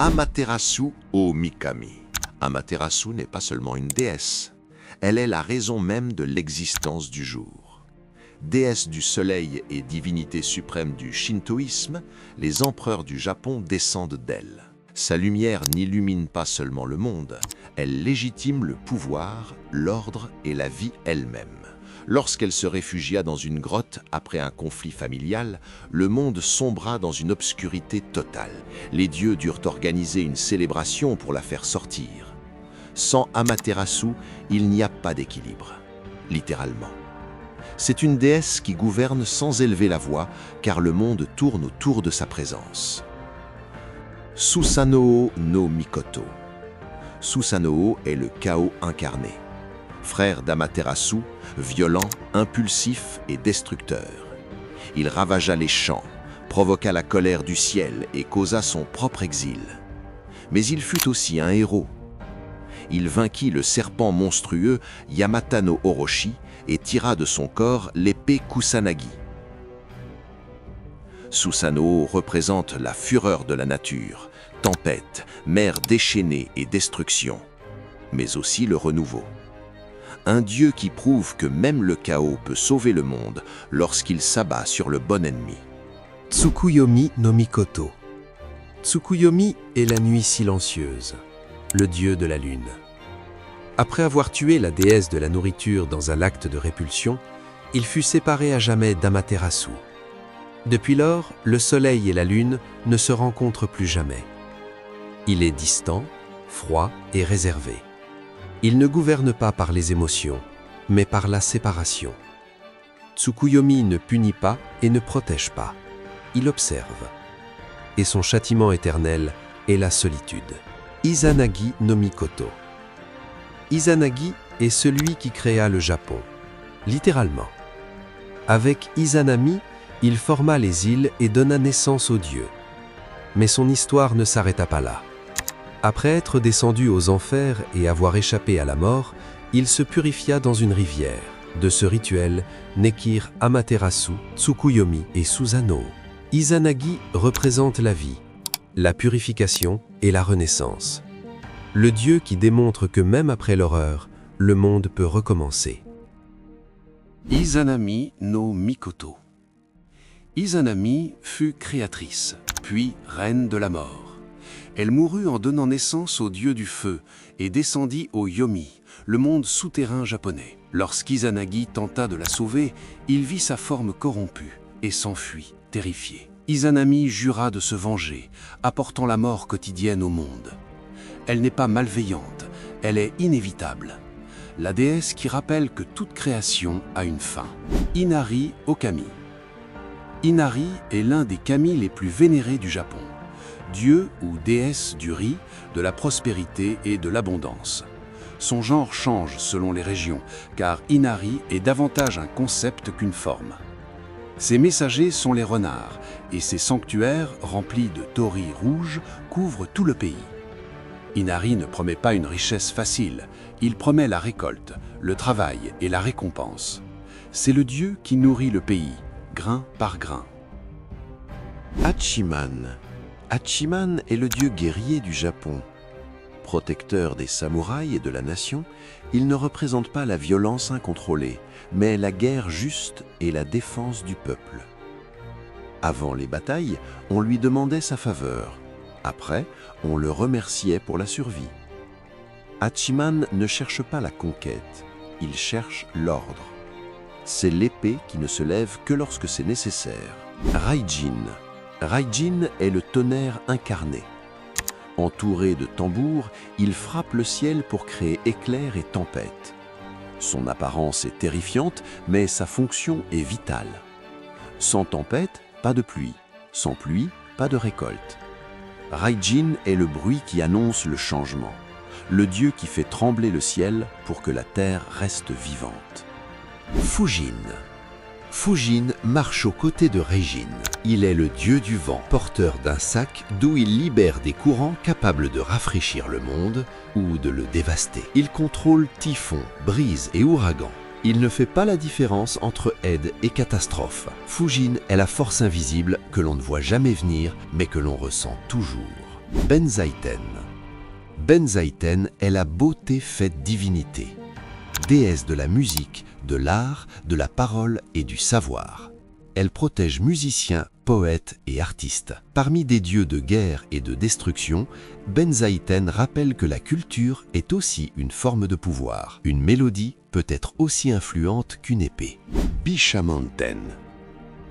Amaterasu o Mikami. Amaterasu n'est pas seulement une déesse, elle est la raison même de l'existence du jour. Déesse du soleil et divinité suprême du shintoïsme, les empereurs du Japon descendent d'elle. Sa lumière n'illumine pas seulement le monde, elle légitime le pouvoir, l'ordre et la vie elle-même. Lorsqu'elle se réfugia dans une grotte après un conflit familial, le monde sombra dans une obscurité totale. Les dieux durent organiser une célébration pour la faire sortir. Sans Amaterasu, il n'y a pas d'équilibre, littéralement. C'est une déesse qui gouverne sans élever la voix, car le monde tourne autour de sa présence. Susanoo no Mikoto. Susanoo est le chaos incarné. Frère d'Amaterasu, violent, impulsif et destructeur. Il ravagea les champs, provoqua la colère du ciel et causa son propre exil. Mais il fut aussi un héros. Il vainquit le serpent monstrueux Yamata no Orochi et tira de son corps l'épée Kusanagi. Susanoo représente la fureur de la nature, tempête, mer déchaînée et destruction, mais aussi le renouveau. Un dieu qui prouve que même le chaos peut sauver le monde lorsqu'il s'abat sur le bon ennemi. Tsukuyomi no Mikoto. Tsukuyomi est la nuit silencieuse, le dieu de la lune. Après avoir tué la déesse de la nourriture dans un acte de répulsion, il fut séparé à jamais d'Amaterasu. Depuis lors, le soleil et la lune ne se rencontrent plus jamais. Il est distant, froid et réservé. Il ne gouverne pas par les émotions, mais par la séparation. Tsukuyomi ne punit pas et ne protège pas. Il observe. Et son châtiment éternel est la solitude. Izanagi no Mikoto. Izanagi est celui qui créa le Japon, littéralement. Avec Izanami, il forma les îles et donna naissance aux dieux. Mais son histoire ne s'arrêta pas là. Après être descendu aux enfers et avoir échappé à la mort, il se purifia dans une rivière. De ce rituel naquirent Amaterasu, Tsukuyomi et Susanoo. Izanagi représente la vie, la purification et la renaissance. Le dieu qui démontre que même après l'horreur, le monde peut recommencer. Izanami no Mikoto. Izanami fut créatrice, puis reine de la mort. Elle mourut en donnant naissance au dieu du feu et descendit au Yomi, le monde souterrain japonais. Lorsqu'Izanagi tenta de la sauver, il vit sa forme corrompue et s'enfuit, terrifié. Izanami jura de se venger, apportant la mort quotidienne au monde. Elle n'est pas malveillante, elle est inévitable. La déesse qui rappelle que toute création a une fin. Inari Okami. Inari est l'un des kami les plus vénérés du Japon. Dieu ou déesse du riz, de la prospérité et de l'abondance. Son genre change selon les régions, car Inari est davantage un concept qu'une forme. Ses messagers sont les renards, et ses sanctuaires, remplis de torii rouges, couvrent tout le pays. Inari ne promet pas une richesse facile, il promet la récolte, le travail et la récompense. C'est le dieu qui nourrit le pays, grain par grain. Hachiman. Hachiman est le dieu guerrier du Japon. Protecteur des samouraïs et de la nation, il ne représente pas la violence incontrôlée, mais la guerre juste et la défense du peuple. Avant les batailles, on lui demandait sa faveur. Après, on le remerciait pour la survie. Hachiman ne cherche pas la conquête, il cherche l'ordre. C'est l'épée qui ne se lève que lorsque c'est nécessaire. Raijin. Raijin est le tonnerre incarné. Entouré de tambours, il frappe le ciel pour créer éclairs et tempêtes. Son apparence est terrifiante, mais sa fonction est vitale. Sans tempête, pas de pluie. Sans pluie, pas de récolte. Raijin est le bruit qui annonce le changement, le dieu qui fait trembler le ciel pour que la terre reste vivante. Fujin. Fujin marche aux côtés de Reijin. Il est le dieu du vent, porteur d'un sac d'où il libère des courants capables de rafraîchir le monde ou de le dévaster. Il contrôle typhons, brises et ouragans. Il ne fait pas la différence entre aide et catastrophe. Fujin est la force invisible que l'on ne voit jamais venir, mais que l'on ressent toujours. Benzaiten. Benzaiten est la beauté faite divinité, déesse de la musique, de l'art, de la parole et du savoir. Elle protège musiciens, poètes et artistes. Parmi des dieux de guerre et de destruction, Benzaiten rappelle que la culture est aussi une forme de pouvoir. Une mélodie peut être aussi influente qu'une épée. Bishamanten.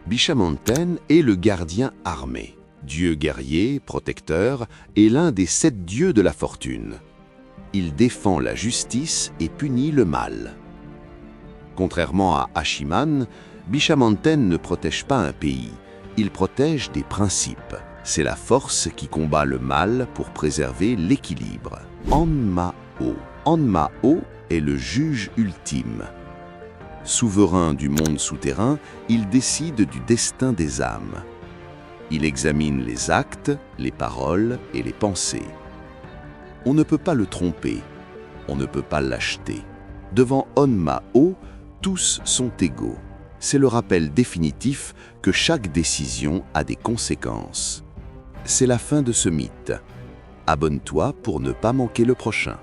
Bishamanten est le gardien armé. Dieu guerrier, protecteur, est l'un des 7 dieux de la fortune. Il défend la justice et punit le mal. Contrairement à Hachiman, Bishamanten ne protège pas un pays, il protège des principes. C'est la force qui combat le mal pour préserver l'équilibre. Anmao. Anmao est le juge ultime. Souverain du monde souterrain, il décide du destin des âmes. Il examine les actes, les paroles et les pensées. On ne peut pas le tromper, on ne peut pas l'acheter. Devant Onmao, tous sont égaux. C'est le rappel définitif que chaque décision a des conséquences. C'est la fin de ce mythe. Abonne-toi pour ne pas manquer le prochain.